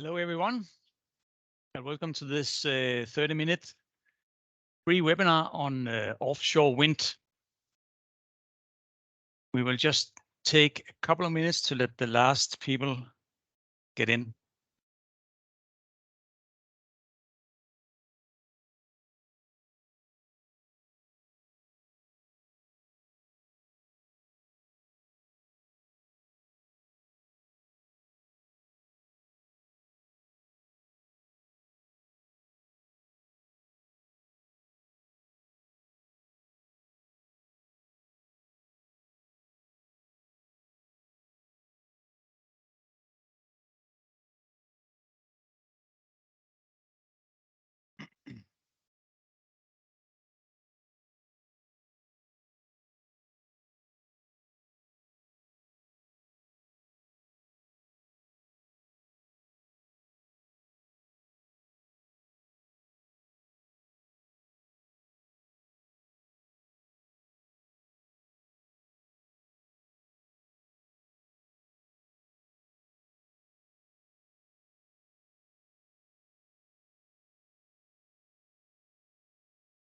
Hello, everyone, and welcome to this 30-minute free webinar on offshore wind. We will just take a couple of minutes to let the last people get in.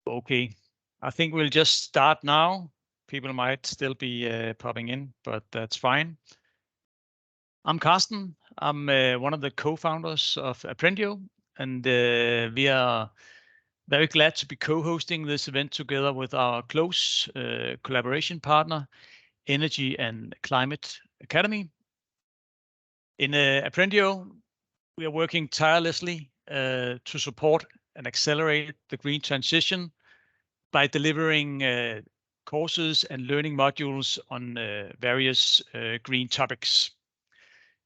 Okay, I think we'll just start now. People might still be popping in, but that's fine. I'm Carsten. I'm one of the co-founders of Aprendio, and we are very glad to be co-hosting this event together with our close collaboration partner, Energy and Climate Academy. In Aprendio, we are working tirelessly to support and accelerate the green transition by delivering courses and learning modules on various green topics.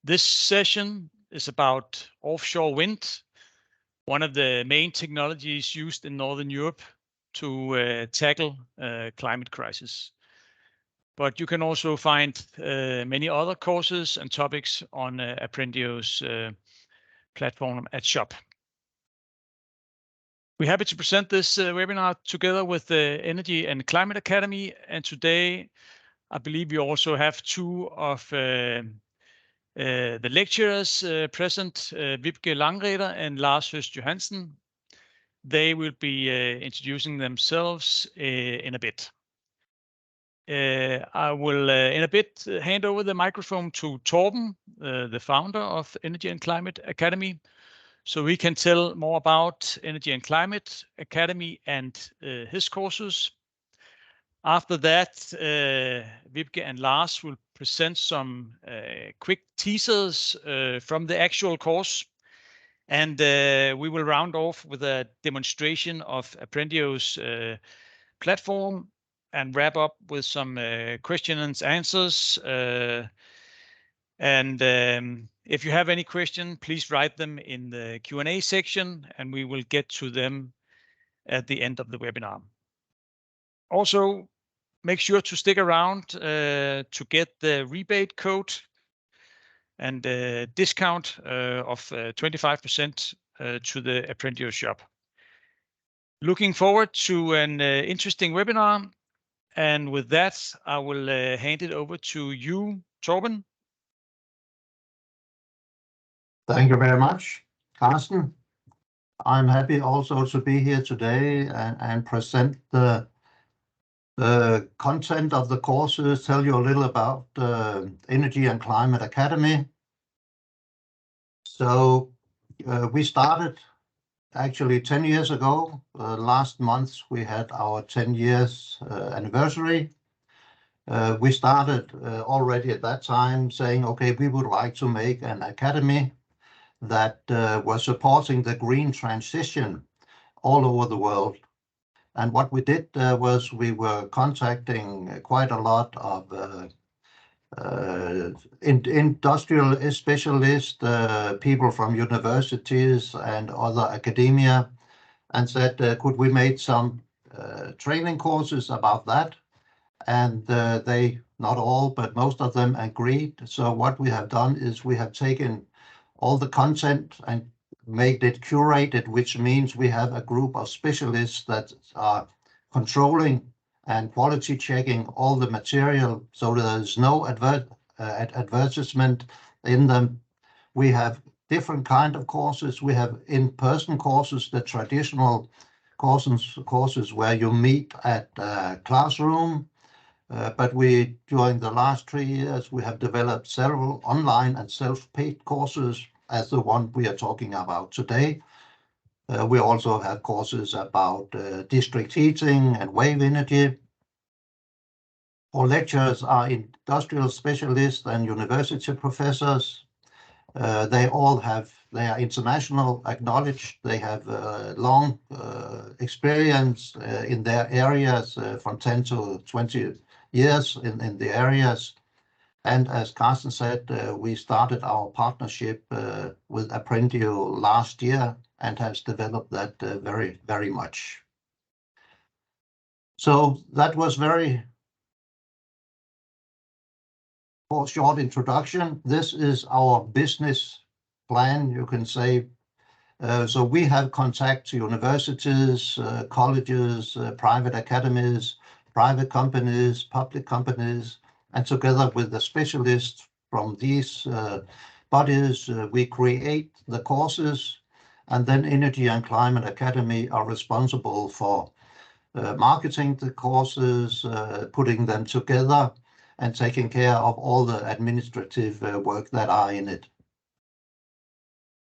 This session is about offshore wind, one of the main technologies used in Northern Europe to tackle climate crisis. But you can also find many other courses and topics on Aprendio's platform at Shop. We're happy to present this webinar together with the Energy and Climate Academy. And today, I believe we also have two of the lecturers present, Wiebke Langreder and Lars Høst Johansen. They will be introducing themselves in a bit. I will in a bit hand over the microphone to Torben, the founder of Energy and Climate Academy, so we can tell more about Energy and Climate Academy and his courses. After that, Wiebke and Lars will present some quick teasers from the actual course. And we will round off with a demonstration of Aprendio's platform and wrap up with some questions and answers. If you have any questions, please write them in the Q&A section, and we will get to them at the end of the webinar. Also, make sure to stick around to get the rebate code and discount of 25% to the Aprendio shop. Looking forward to an interesting webinar. And with that, I will hand it over to you, Torben. Thank you very much, Carsten. I'm happy also to be here today and present the content of the courses, tell you a little about the Energy and Climate Academy. So we started actually 10 years ago. Last month we had our 10 years anniversary. We started already at that time saying, okay, we would like to make an academy that was supporting the green transition all over the world. And what we did was we were contacting quite a lot of industrial specialists, people from universities and other academia, and said, could we make some training courses about that? And they, not all, but most of them agreed. So what we have done is we have taken all the content and made it curated, which means we have a group of specialists that are controlling and quality checking all the material, so there's no advertisement in them. We have different kind of courses. We have in-person courses, the traditional courses where you meet at a classroom. But during the last 3 years, we have developed several online and self-paced courses as the one we are talking about today. We also have courses about district heating and wave energy. Our lecturers are industrial specialists and university professors. They are international acknowledged. They have long experience in their areas, from 10 to 20 years in the areas. And as Carsten said, we started our partnership with Aprendio last year and has developed that very, very much. So that was very short introduction. This is our business plan, you can say. So we have contact to universities, colleges, private academies, private companies, public companies, and together with the specialists from these bodies, we create the courses, and then Energy and Climate Academy are responsible for marketing the courses, putting them together, and taking care of all the administrative work that are in it.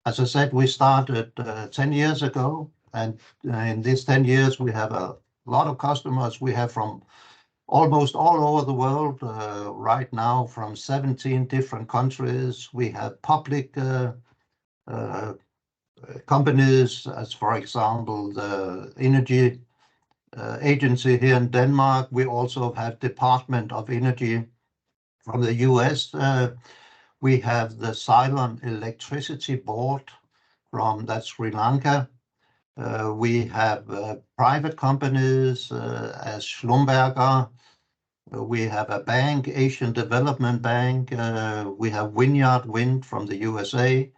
As I said, we started 10 years ago, and in these 10 years, we have a lot of customers. We have from almost all over the world right now, from 17 different countries. We have public companies, as for example, the Energy Agency here in Denmark. We also have Department of Energy from the US. We have the Ceylon Electricity Board from Sri Lanka. We have private companies as Schlumberger. We have a bank, Asian Development Bank. We have Vineyard Wind from the USA.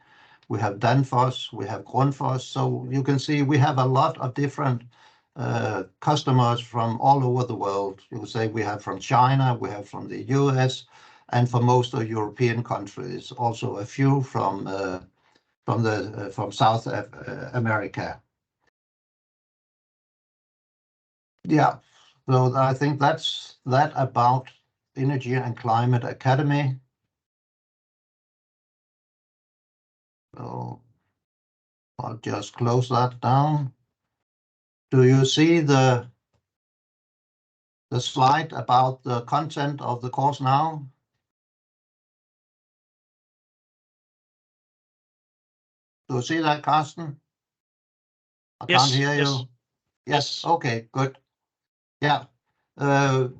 We have Danfoss. We have Grundfos. So you can see we have a lot of different customers from all over the world. You would say we have from China, we have from the US, and for most of European countries, also a few from South America. Yeah, so I think that's that about Energy and Climate Academy. So I'll just close that down. Do you see the slide about the content of the course now? Do you see that, Carsten? I can't hear you. Yes. Okay, good. Yeah. The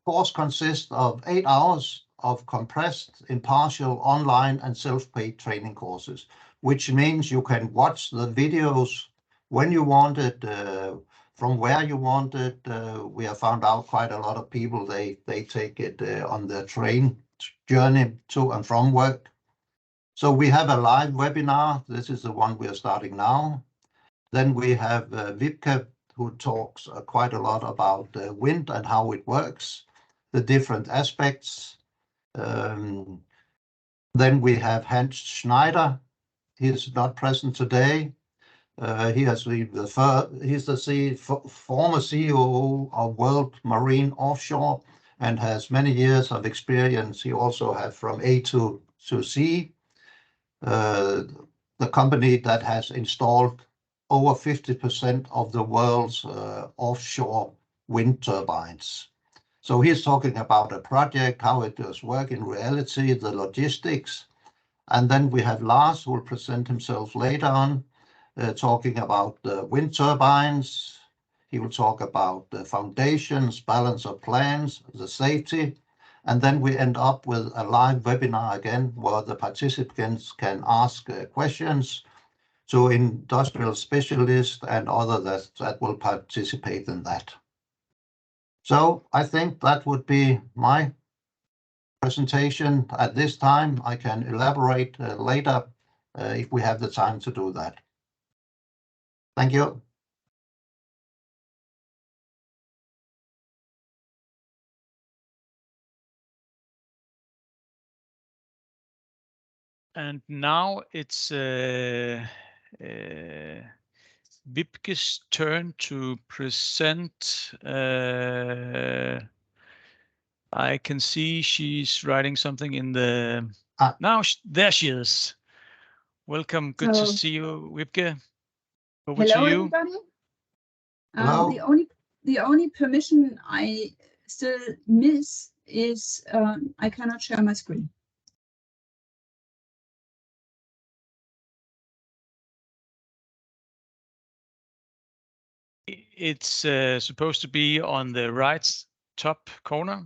course consists of 8 hours of compressed, impartial, online and self-paced training courses, which means you can watch the videos when you want it, from where you want it. We have found out quite a lot of people, they take it on the train journey to and from work. So we have a live webinar. This is the one we are starting now. Then we have Wiebke, who talks quite a lot about wind and how it works, the different aspects. Then we have Hans Schneider. He is not present today. He's the former CEO of World Marine Offshore and has many years of experience. He also has from A to C, the company that has installed over 50% of the world's offshore wind turbines. So he's talking about a project, how it does work in reality, the logistics. And then we have Lars, who will present himself later on, talking about the wind turbines. He will talk about the foundations, balance of plans, the safety. And then we end up with a live webinar again, where the participants can ask questions to industrial specialists and others that will participate in that. So I think that would be my presentation at this time. I can elaborate later if we have the time to do that. Thank you. And now it's Wiebke's turn to present. I can see she's writing something in the... Now, there she is. Welcome. Good to see you, Wiebke. Over to you. Everybody. Hello. The only permission I still miss is I cannot share my screen. It's supposed to be on the right top corner.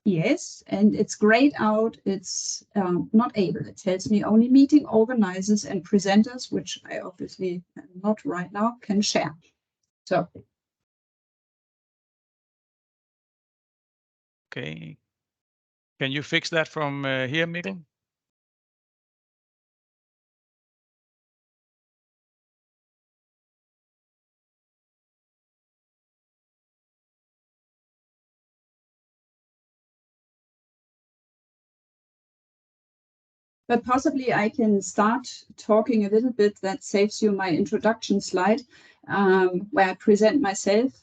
Yes, and it's grayed out. It's not able. It tells me only meeting organizers and presenters, which I obviously am not right now, can share. So. Okay. Can you fix that from here, Mikkel? But possibly I can start talking a little bit that saves you my introduction slide, where I present myself.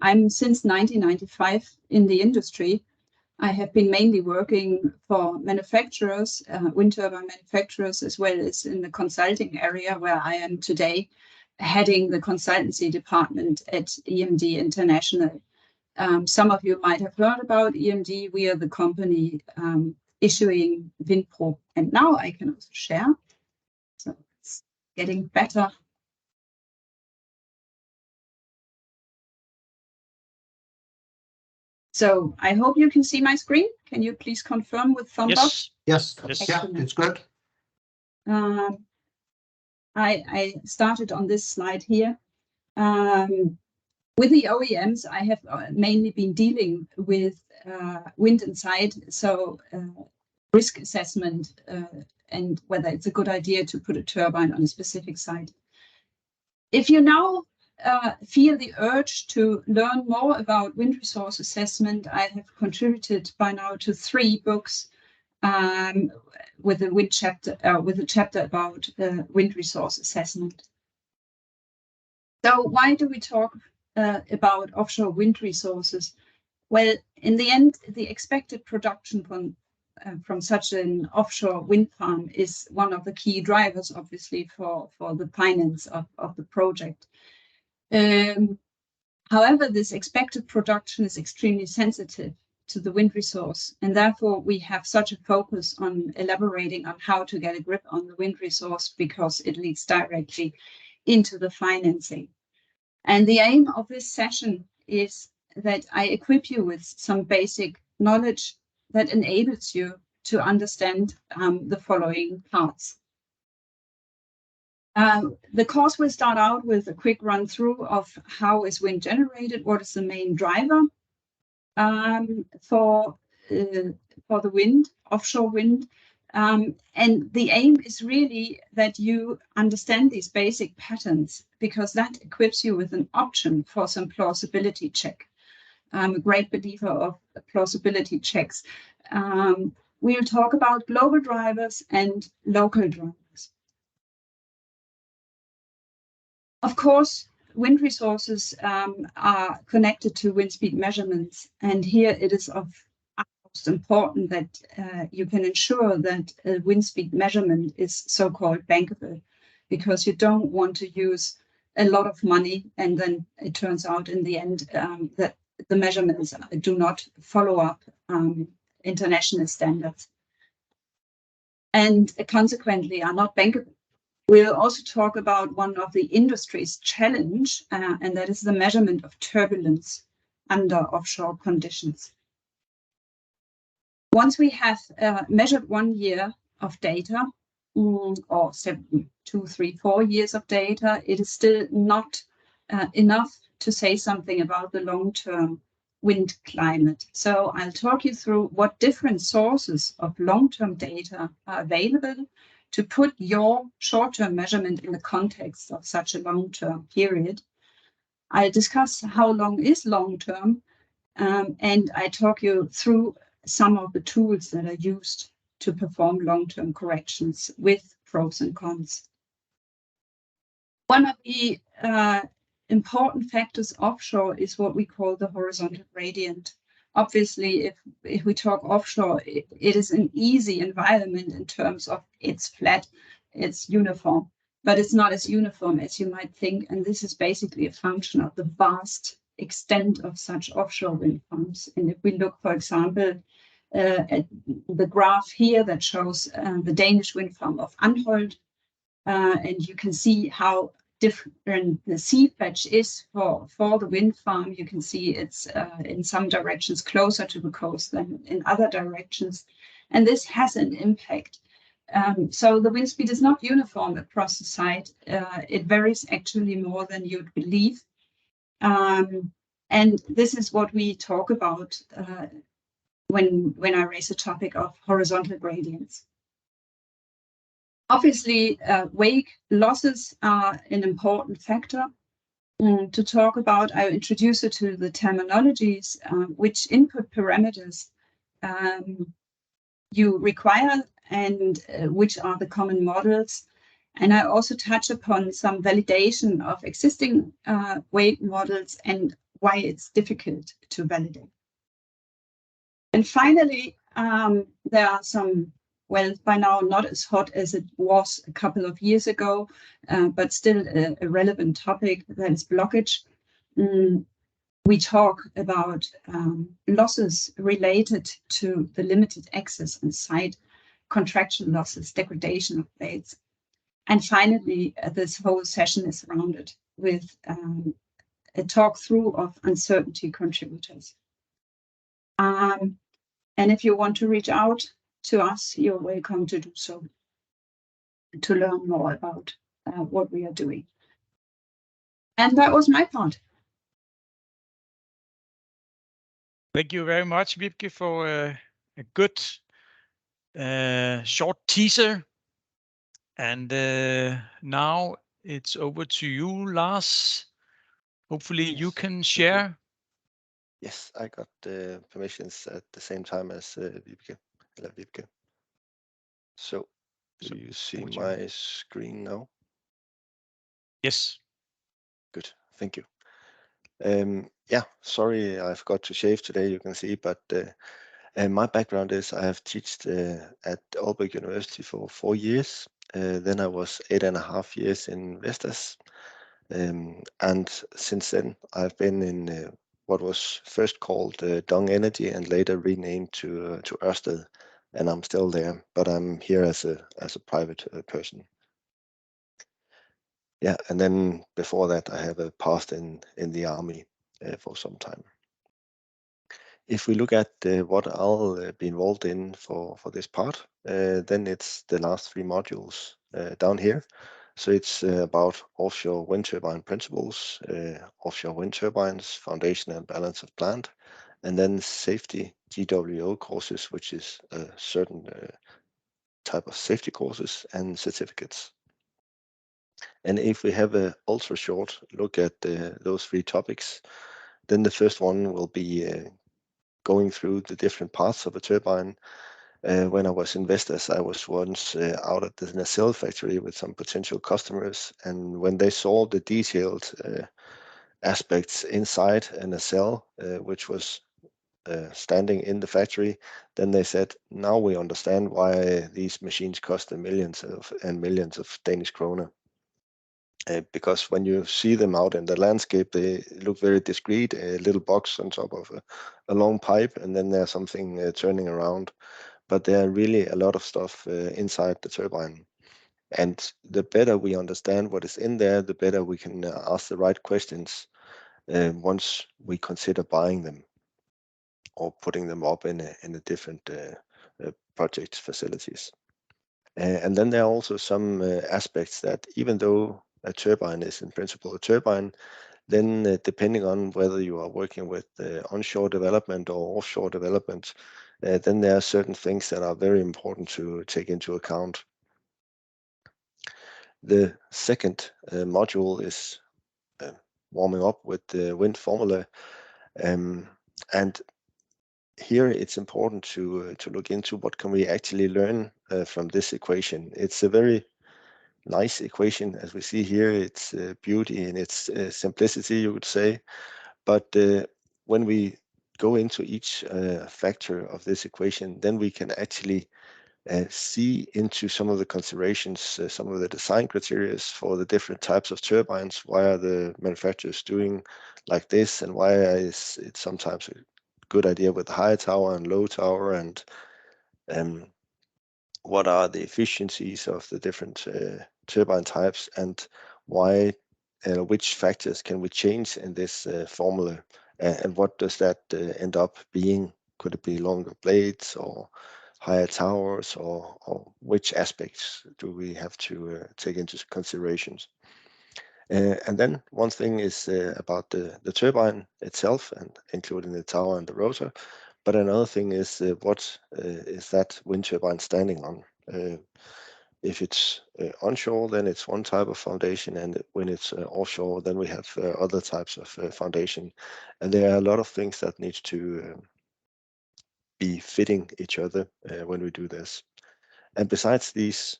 I'm since 1995 in the industry. I have been mainly working for manufacturers, wind turbine manufacturers, as well as in the consulting area where I am today, heading the consultancy department at EMD International. Some of you might have heard about EMD. We are the company issuing WindPro. And now I can also share. So it's getting better. So I hope you can see my screen. Can you please confirm with thumbs up? Yes, yeah, it's good. I started on this slide here. With the OEMs, I have mainly been dealing with wind and site, so risk assessment and whether it's a good idea to put a turbine on a specific site. If you now feel the urge to learn more about wind resource assessment, I have contributed by now to 3 books with a chapter about wind resource assessment. So why do we talk about offshore wind resources? Well, in the end, the expected production from such an offshore wind farm is one of the key drivers, obviously, for the finance of the project. However, this expected production is extremely sensitive to the wind resource, and therefore we have such a focus on elaborating on how to get a grip on the wind resource, because it leads directly into the financing. And the aim of this session is that I equip you with some basic knowledge that enables you to understand the following parts. The course will start out with a quick run through of how is wind generated, what is the main driver for the wind, offshore wind. And the aim is really that you understand these basic patterns, because that equips you with an option for some plausibility check. I'm a great believer of plausibility checks. We'll talk about global drivers and local drivers. Of course, wind resources are connected to wind speed measurements, and here it is of utmost important that you can ensure that a wind speed measurement is so-called bankable, because you don't want to use a lot of money and then it turns out in the end that the measurements do not follow up international standards and consequently are not bankable. We'll also talk about one of the industry's challenge, and that is the measurement of turbulence under offshore conditions. Once we have measured 1 year of data, or 2, 3, 4 years of data, it is still not enough to say something about the long-term wind climate. So I'll talk you through what different sources of long-term data are available to put your short-term measurement in the context of such a long-term period. I'll discuss how long is long-term, and I talk you through some of the tools that are used to perform long-term corrections with pros and cons. One of the important factors offshore is what we call the horizontal gradient. Obviously, if we talk offshore, it is an easy environment in terms of it's flat, it's uniform, but it's not as uniform as you might think. And this is basically a function of the vast extent of such offshore wind farms. And if we look, for example, at the graph here that shows the Danish wind farm of Anholt, and you can see how different the sea fetch is for the wind farm. You can see it's in some directions closer to the coast than in other directions. And this has an impact. So the wind speed is not uniform across the site. It varies actually more than you'd believe. And this is what we talk about when I raise the topic of horizontal gradients. Obviously, wake losses are an important factor to talk about. I'll introduce you to the terminologies, which input parameters you require and which are the common models. And I also touch upon some validation of existing wake models and why it's difficult to validate. And finally, there are some, well, by now not as hot as it was a couple of years ago, but still a relevant topic, that is blockage. We talk about losses related to the limited access on site, contractual losses, degradation of blades. And finally, this whole session is surrounded with a talk through of uncertainty contributors. And if you want to reach out to us, you're welcome to do so, to learn more about what we are doing. And that was my part. Thank you very much, Wiebke, for a good short teaser. And now it's over to you, Lars. Hopefully you can share. Yes, I got the permissions at the same time as Wiebke. So, do you see my screen now? Yes. Good, thank you. Yeah, sorry, I forgot to shave today, you can see, but my background is I have taught at Aalborg University for 4 years. Then I was 8.5 years in Vestas. And since then, I've been in what was first called Dong Energy and later renamed to Ørsted. And I'm still there, but I'm here as a private person. Yeah, and then before that, I have a past in the army for some time. If we look at what I'll be involved in for this part, then it's the last 3 modules down here. So it's about offshore wind turbine principles, offshore wind turbines, foundation and balance of plant, and then safety GWO courses, which is a certain type of safety courses and certificates. And if we have a ultra short look at those 3 topics, then the first one will be going through the different parts of a turbine. When I was in Vestas, I was once out at the nacelle factory with some potential customers, and when they saw the detailed aspects inside a nacelle, which was standing in the factory, then they said, now we understand why these machines cost millions of Danish kroner. Because when you see them out in the landscape, they look very discreet, a little box on top of a long pipe, and then there's something turning around. But there are really a lot of stuff inside the turbine. And the better we understand what is in there, the better we can ask the right questions once we consider buying them or putting them up in a different project facilities. And then there are also some aspects that even though a turbine is in principle a turbine, then depending on whether you are working with onshore development or offshore development, then there are certain things that are very important to take into account. The second module is warming up with the wind formula, and here it's important to look into what can we actually learn from this equation. It's a very nice equation, as we see here. It's beauty in its simplicity, you would say. But when we go into each factor of this equation, then we can actually see into some of the considerations, some of the design criteria for the different types of turbines. Why are the manufacturers doing like this, and why is it sometimes a good idea with high tower and low tower, and what are the efficiencies of the different turbine types, and why, which factors can we change in this formula, and what does that end up being? Could it be longer blades or higher towers, or which aspects do we have to take into considerations? And then one thing is about the turbine itself, and including the tower and the rotor. But another thing is what is that wind turbine standing on? If it's onshore, then it's one type of foundation, and when it's offshore, then we have other types of foundation. And there are a lot of things that need to be fitting each other when we do this. And besides these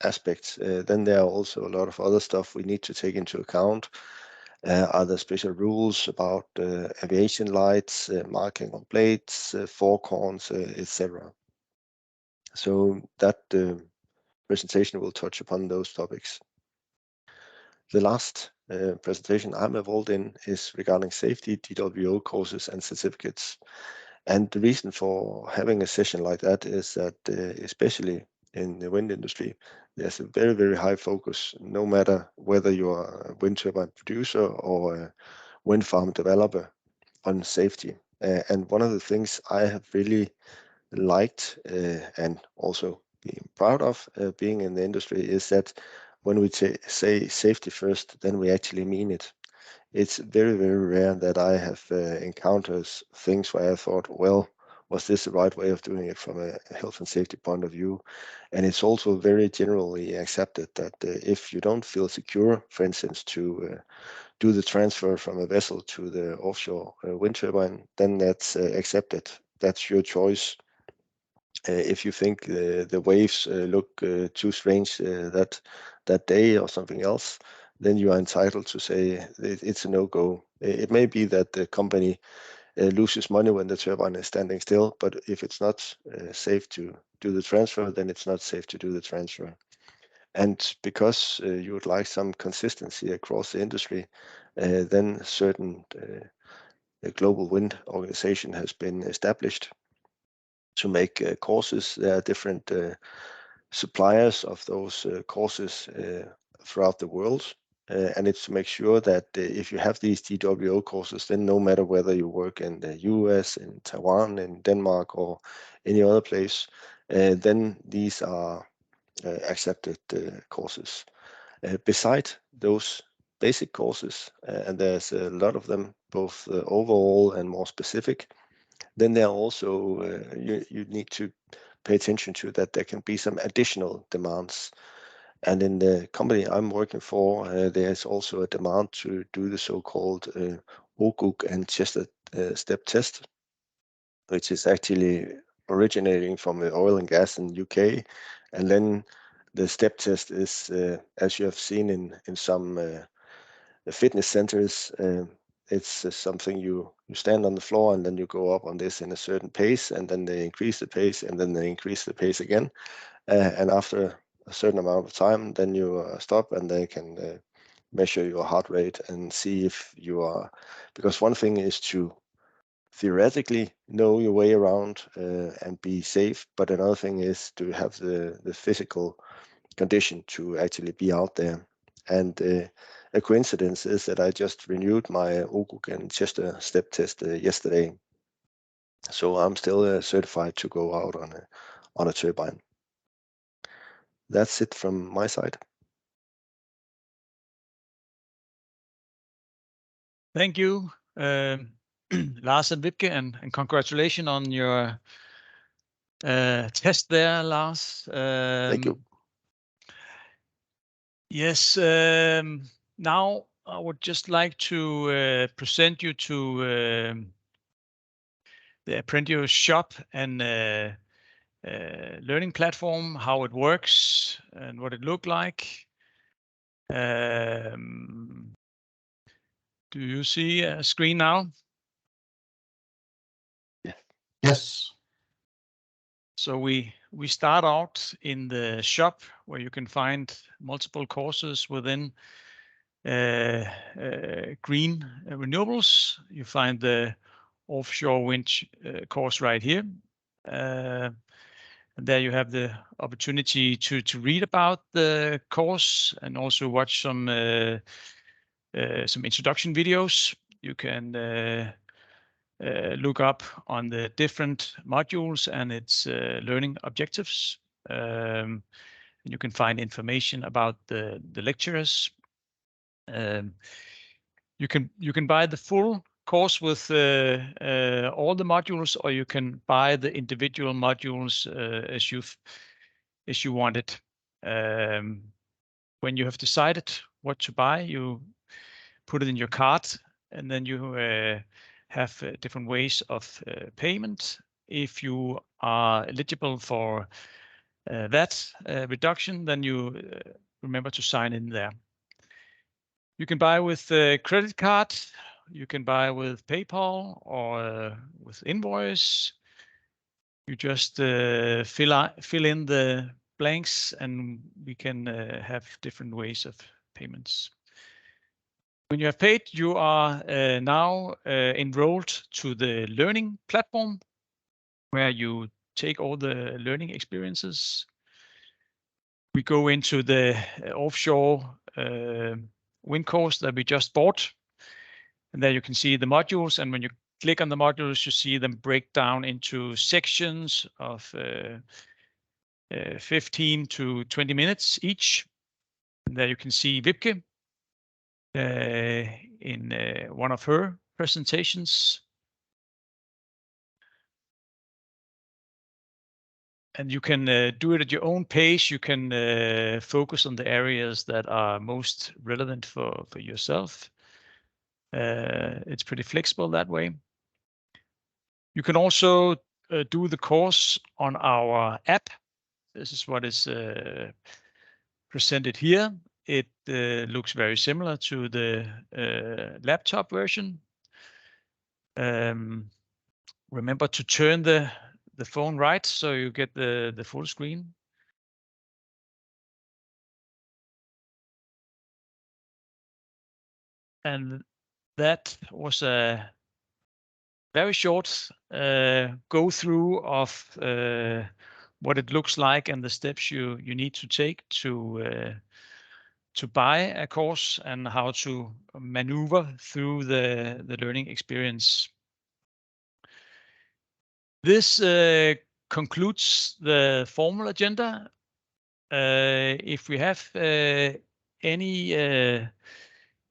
aspects, then there are also a lot of other stuff we need to take into account. Are there special rules about aviation lights, marking on blades, forecorns, etc.? So that presentation will touch upon those topics. The last presentation I'm involved in is regarding safety, DWO courses and certificates. And the reason for having a session like that is that especially in the wind industry, there's a very, very high focus, no matter whether you are a wind turbine producer or a wind farm developer, on safety. And one of the things I have really liked and also being proud of being in the industry is that when we say safety first, then we actually mean it. It's very, very rare that I have encountered things where I thought, well, was this the right way of doing it from a health and safety point of view? And it's also very generally accepted that if you don't feel secure, for instance, to do the transfer from a vessel to the offshore wind turbine, then that's accepted. That's your choice. If you think the waves look too strange that day or something else, then you are entitled to say it's a no-go. It may be that the company loses money when the turbine is standing still, but if it's not safe to do the transfer, then it's not safe to do the transfer. And because you would like some consistency across the industry, then certain global wind organization has been established to make courses. There are different suppliers of those courses throughout the world. And it's to make sure that if you have these DWO courses, then no matter whether you work in the US, in Taiwan, in Denmark, or any other place, then these are accepted courses. Beside those basic courses, and there's a lot of them, both overall and more specific, then there are also, you need to pay attention to that there can be some additional demands. And in the company I'm working for, there's also a demand to do the so-called OGUG and chest step test, which is actually originating from the oil and gas in UK. And then the step test is, as you have seen in some fitness centers, it's something you stand on the floor and then you go up on this in a certain pace, and then they increase the pace, and then they increase the pace again. And after a certain amount of time, then you stop, and they can measure your heart rate and see if you are, because one thing is to theoretically know your way around and be safe, but another thing is to have the physical condition to actually be out there. And a coincidence is that I just renewed my OGUG and chest step test yesterday, so I'm still certified to go out on a turbine. That's it from my side. Thank you, Lars and Wiebke, and congratulations on your test there, Lars. Thank you. Yes, now I would just like to present you to Aprendio shop and learning platform, how it works and what it looked like. Do you see a screen now? Yes. So we start out in the shop where you can find multiple courses within green renewables. You find the offshore wind course right here. And there you have the opportunity to read about the course and also watch some introduction videos. You can look up on the different modules and its learning objectives. You can find information about the lecturers. You can buy the full course with all the modules, or you can buy the individual modules as you want it. When you have decided what to buy, you put it in your cart, and then you have different ways of payment. If you are eligible for that reduction, then you remember to sign in there. You can buy with a credit card, you can buy with PayPal or with invoice. You just fill in the blanks, and we can have different ways of payments. When you have paid, you are now enrolled to the learning platform, where you take all the learning experiences. We go into the offshore wind course that we just bought, and there you can see the modules. And when you click on the modules, you see them break down into sections of 15 to 20 minutes each. And there you can see Wiebke in one of her presentations. And you can do it at your own pace. You can focus on the areas that are most relevant for yourself. It's pretty flexible that way. You can also do the course on our app. This is what is presented here. It looks very similar to the laptop version. Remember to turn the phone right so you get the full screen. And that was a very short go through of what it looks like and the steps you need to take to buy a course and how to maneuver through the learning experience. This concludes the formal agenda. If we have any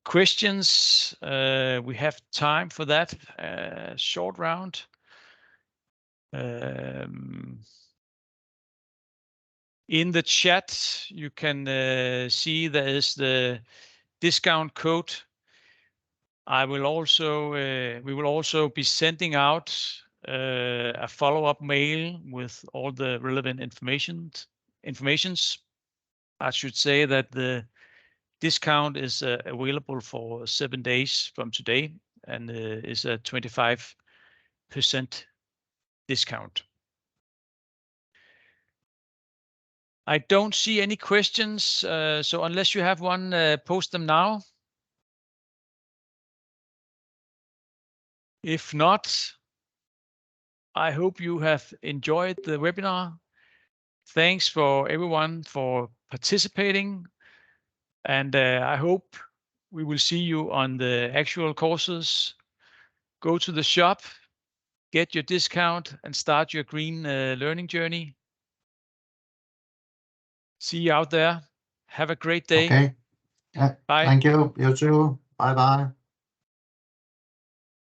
questions, we have time for that short round. In the chat, you can see there is the discount code. We will also be sending out a follow-up mail with all the relevant informations. I should say that the discount is available for 7 days from today, and is a 25% discount. I don't see any questions, so unless you have one, post them now. If not, I hope you have enjoyed the webinar. Thanks for everyone for participating, and I hope we will see you on the actual courses. Go to the shop, get your discount, and start your green learning journey. See you out there. Have a great day. Okay. Bye. Thank you. You too. Bye-bye.